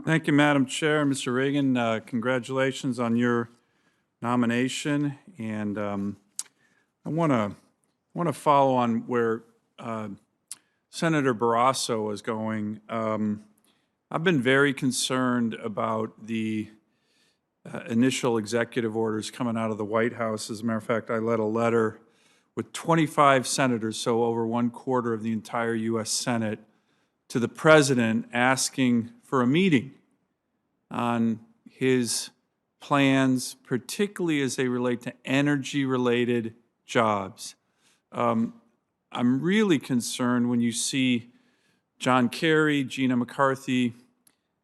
Thank you, Madam Chair. Mr. Reagan, congratulations on your nomination. And I want to follow on where Senator Barrasso was going. I've been very concerned about the initial executive orders coming out of the White House. As a matter of fact, I led a letter with 25 senators, so over 1/4 of the entire U.S. Senate, to the President asking for a meeting on his plans, particularly as they relate to energy-related jobs. I'm really concerned when you see John Kerry, Gina McCarthy,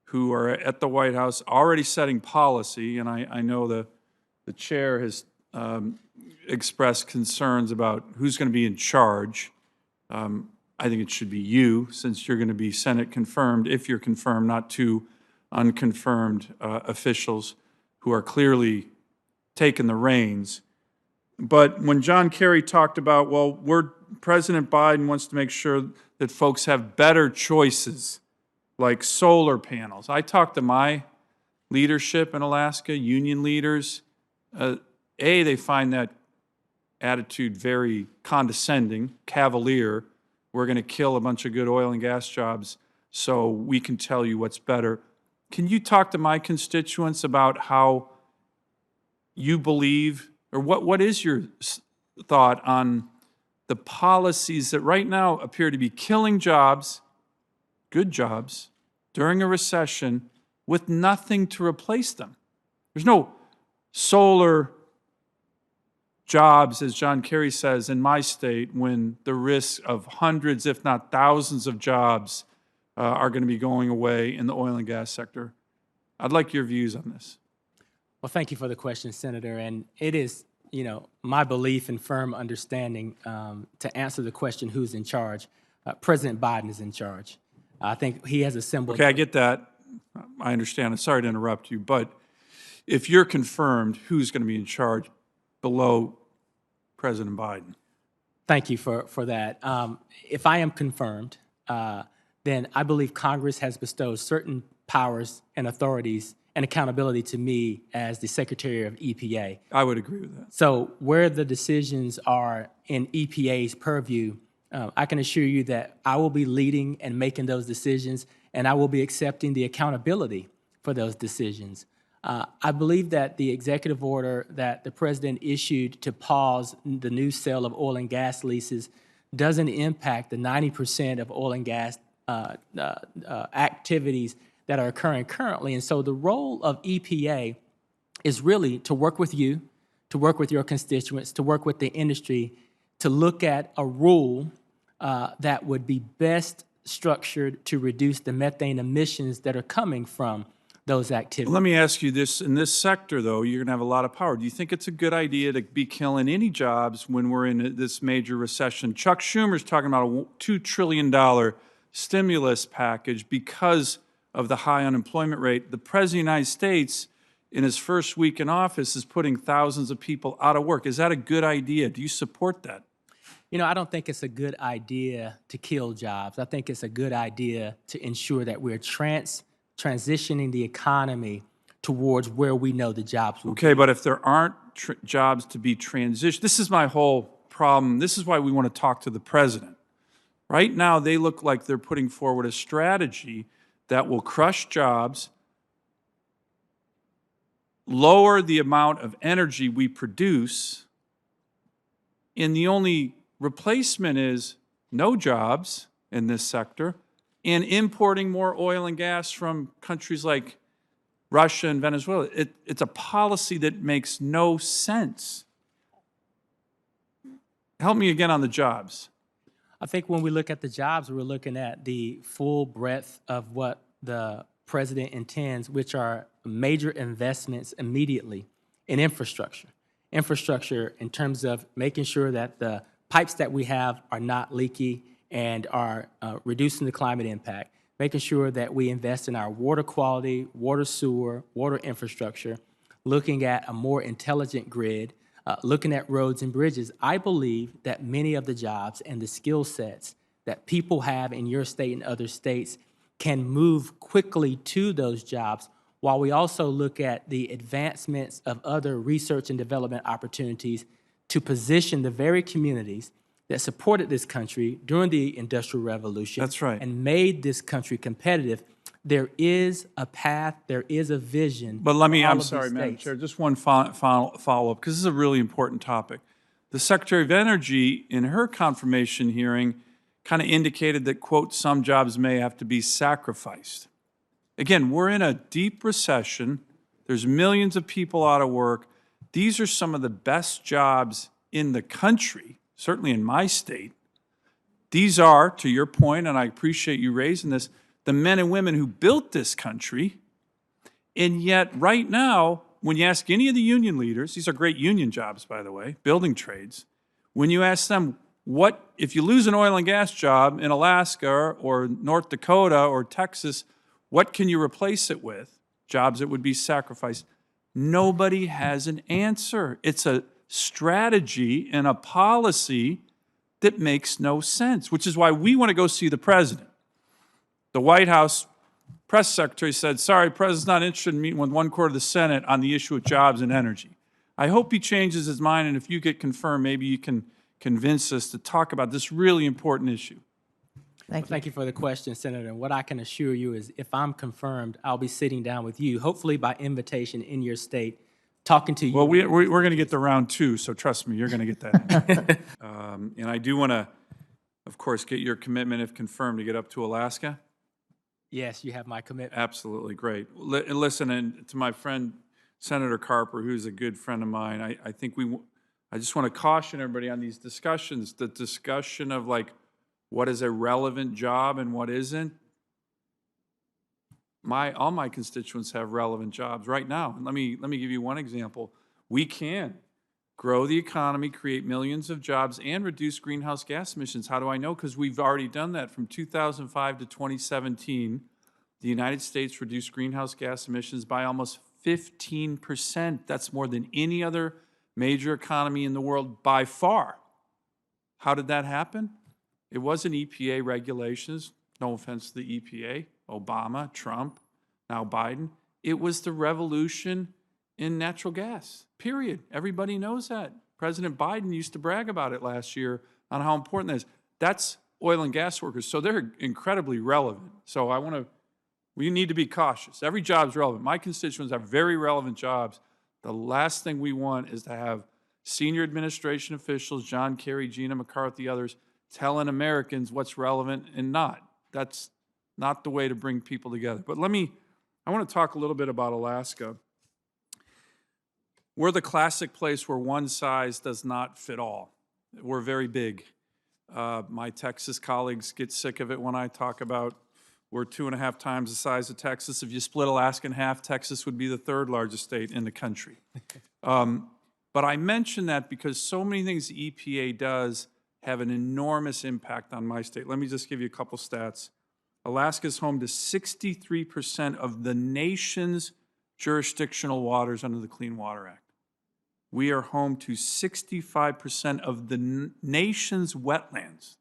who are at the White House already setting policy, and I know the chair has expressed concerns about who's going to be in charge. I think it should be you, since you're going to be Senate confirmed, if you're confirmed, not two unconfirmed officials who are clearly taking the reins. But when John Kerry talked about, well, President Biden wants to make sure that folks have better choices, like solar panels. I talked to my leadership in Alaska, union leaders. They find that attitude very condescending, cavalier. We're going to kill a bunch of good oil and gas jobs so we can tell you what's better. Can you talk to my constituents about how you believe, or what is your thought on the policies that right now appear to be killing jobs, good jobs, during a recession with nothing to replace them? There's no solar jobs, as John Kerry says, in my state, when the risk of hundreds, if not thousands of jobs are going to be going away in the oil and gas sector. I'd like your views on this. Well, thank you for the question, Senator. And it is, my belief and firm understanding to answer the question, who's in charge? President Biden is in charge. I think he has assembled. Okay, I get that. I understand. I'm sorry to interrupt you, but if you're confirmed, who's going to be in charge below President Biden? Thank you for that. If I am confirmed, then I believe Congress has bestowed certain powers and authorities and accountability to me as the Secretary of EPA. I would agree with that. So where the decisions are in EPA's purview, I can assure you that I will be leading and making those decisions, and I will be accepting the accountability for those decisions. I believe that the executive order that the President issued to pause the new sale of oil and gas leases doesn't impact the 90% of oil and gas activities that are occurring currently. And so the role of EPA is really to work with you, to work with your constituents, to work with the industry, to look at a rule that would be best structured to reduce the methane emissions that are coming from those activities. Let me ask you this. In this sector, though, you're going to have a lot of power. Do you think it's a good idea to be killing any jobs when we're in this major recession? Chuck Schumer's talking about a $2 trillion stimulus package because of the high unemployment rate. The President of the United States, in his first week in office, is putting thousands of people out of work. Is that a good idea? Do you support that? I don't think it's a good idea to kill jobs. I think it's a good idea to ensure that we're transitioning the economy towards where we know the jobs will be. Okay, but if there aren't jobs to be transitioned, this is my whole problem. This is why we want to talk to the President. Right now, they look like they're putting forward a strategy that will crush jobs, lower the amount of energy we produce, and the only replacement is no jobs in this sector, and importing more oil and gas from countries like Russia and Venezuela. It's a policy that makes no sense. Help me again on the jobs. I think when we look at the jobs, we're looking at the full breadth of what the President intends, which are major investments immediately in infrastructure. Infrastructure in terms of making sure that the pipes that we have are not leaky and are reducing the climate impact, making sure that we invest in our water quality, water sewer, water infrastructure, looking at a more intelligent grid, looking at roads and bridges. I believe that many of the jobs and the skill sets that people have in your state and other states can move quickly to those jobs, while we also look at the advancements of other research and development opportunities to position the very communities that supported this country during the Industrial Revolution. That's right. And made this country competitive. There is a path, there is a vision. But let me, for all I'm of these sorry, Madam states. Chair, just one follow-up, because this is a really important topic. The Secretary of Energy, in her confirmation hearing, kind of indicated that, quote, some jobs may have to be sacrificed. Again, we're in a deep recession. There's millions of people out of work. These are some of the best jobs in the country, certainly in my state. These are, to your point, and I appreciate you raising this, the men and women who built this country. And yet, right now, when you ask any of the union leaders, these are great union jobs, by the way, building trades, when you ask them, what, if you lose an oil and gas job in Alaska or North Dakota or Texas, what can you replace it with? Jobs that would be sacrificed. Nobody has an answer. It's a strategy and a policy that makes no sense, which is why we want to go see the president. The White House press secretary said, sorry, the president's not interested in meeting with 1/4 of the Senate on the issue of jobs and energy. I hope he changes his mind, and if you get confirmed, maybe you can convince us to talk about this really important issue. Thank you for the question, Senator. And what I can assure you is if I'm confirmed, I'll be sitting down with you, hopefully by invitation in your state, talking to you. Well, we're going to get to round 2, so trust me, you're going to get that. And I do want to, of course, get your commitment, if confirmed, to get up to Alaska. Yes, you have my commitment. Absolutely, great. Listen, and to my friend Senator Carper, who's a good friend of mine, I just want to caution everybody on these discussions, the discussion of like what is a relevant job and what isn't. All my constituents have relevant jobs right now. And let me give you one example. We can grow the economy, create millions of jobs, and reduce greenhouse gas emissions. How do I know? Because we've already done that. From 2005 to 2017, the United States reduced greenhouse gas emissions by almost 15%. That's more than any other major economy in the world by far. How did that happen? It wasn't EPA regulations. No offense to the EPA, Obama, Trump, now Biden. It was the revolution in natural gas, period. Everybody knows that. President Biden used to brag about it last year on how important that is. That's oil and gas workers, so they're incredibly relevant. So we need to be cautious. Every job is relevant. My constituents have very relevant jobs. The last thing we want is to have senior administration officials, John Kerry, Gina McCarthy, others, telling Americans what's relevant and not. That's not the way to bring people together. But I want to talk a little bit about Alaska. We're the classic place where one size does not fit all. We're very big. My Texas colleagues get sick of it when I talk about we're 2.5 times the size of Texas. If you split Alaska in half, Texas would be the 3rd largest state in the country. But I mention that because so many things the EPA does have an enormous impact on my state. Let me just give you a couple stats. Alaska is home to 63% of the nation's jurisdictional waters under the Clean Water Act. We are home to 65% of the nation's wetlands.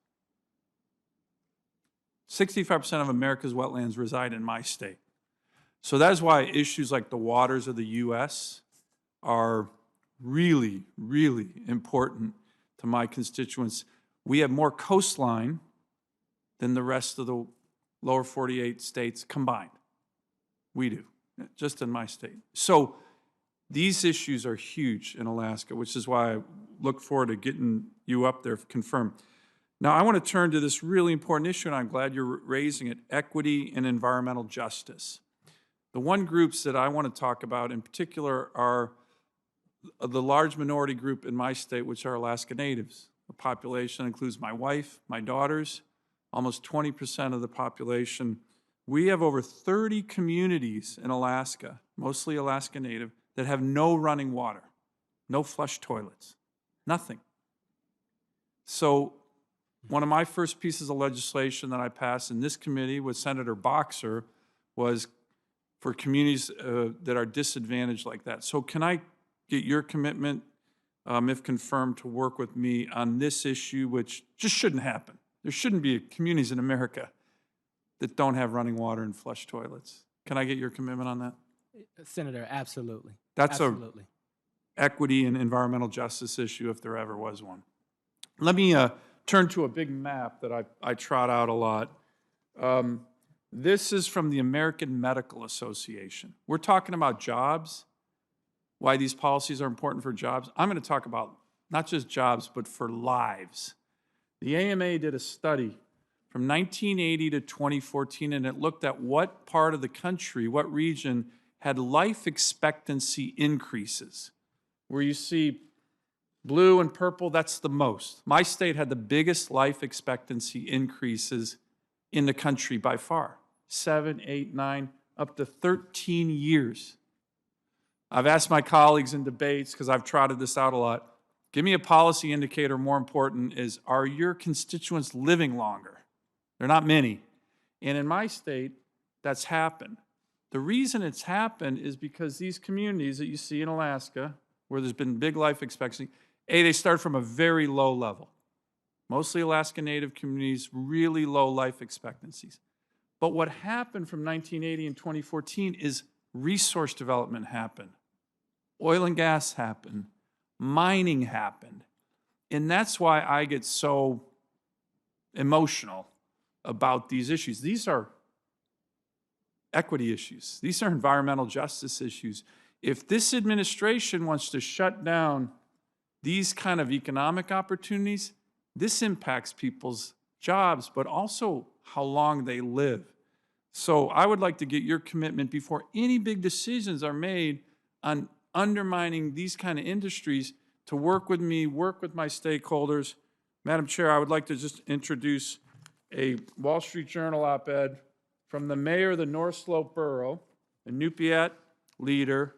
65% of America's wetlands reside in my state. So that is why issues like the waters of the U.S. are really, really important to my constituents. We have more coastline than the rest of the lower 48 states combined. We do, just in my state. So these issues are huge in Alaska, which is why I look forward to getting you up there confirmed. Now, I want to turn to this really important issue, and I'm glad you're raising it, equity and environmental justice. The one groups that I want to talk about in particular are the large minority group in my state, which are Alaska Natives. The population includes my wife, my daughters, almost 20% of the population. We have over 30 communities in Alaska, mostly Alaska Native, that have no running water, no flush toilets, nothing. So one of my first pieces of legislation that I passed in this committee with Senator Boxer was for communities that are disadvantaged like that. So can I get your commitment, if confirmed, to work with me on this issue, which just shouldn't happen? There shouldn't be communities in America that don't have running water and flush toilets. Can I get your commitment on that? Senator, absolutely. That's absolutely. Equity and environmental justice issue if there ever was one. Let me turn to a big map that I trot out a lot. This is from the American Medical Association. We're talking about jobs, why these policies are important for jobs. I'm going to talk about not just jobs, but for lives. The AMA did a study from 1980 to 2014, and it looked at what part of the country, what region had life expectancy increases. Where you see blue and purple, that's the most. My state had the biggest life expectancy increases in the country by far. 7, 8, 9, up to 13 years. I've asked my colleagues in debates, because I've trotted this out a lot, give me a policy indicator more important is, are your constituents living longer? They're not many. And in my state, that's happened. The reason it's happened is because these communities that you see in Alaska, where there's been big life expectancy, they start from a very low level. Mostly Alaska Native communities, really low life expectancies. But what happened from 1980 and 2014 is resource development happened. Oil and gas happened. Mining happened. And that's why I get so emotional about these issues. These are equity issues. These are environmental justice issues. If this administration wants to shut down these kind of economic opportunities, this impacts people's jobs, but also how long they live. So I would like to get your commitment before any big decisions are made on undermining these kind of industries to work with me, work with my stakeholders. Madam Chair, I would like to just introduce a Wall Street Journal op-ed from the mayor of the North Slope Borough, a Nupiat leader,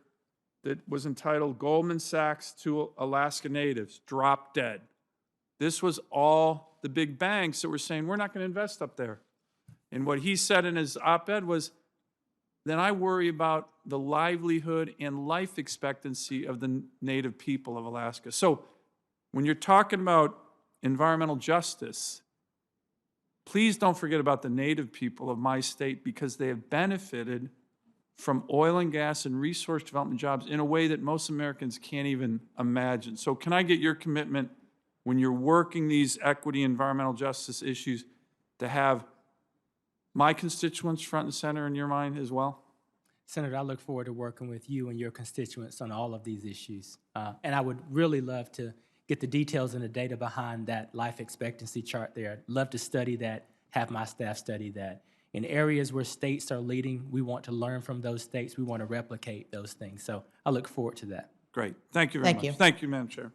that was entitled Goldman Sachs to Alaska Natives, Drop Dead. This was all the big banks that were saying, we're not going to invest up there. And what he said in his op-ed was, then I worry about the livelihood and life expectancy of the Native people of Alaska. So when you're talking about environmental justice, please don't forget about the Native people of my state, because they have benefited from oil and gas and resource development jobs in a way that most Americans can't even imagine. So can I get your commitment when you're working these equity environmental justice issues to have my constituents front and center in your mind as well? Senator, I look forward to working with you and your constituents on all of these issues. And I would really love to get the details and the data behind that life expectancy chart there. I'd love to study that, have my staff study that. In areas where states are leading, we want to learn from those states. We want to replicate those things. So I look forward to that. Great. Thank you very much. Thank you. Thank you, Madam Chair.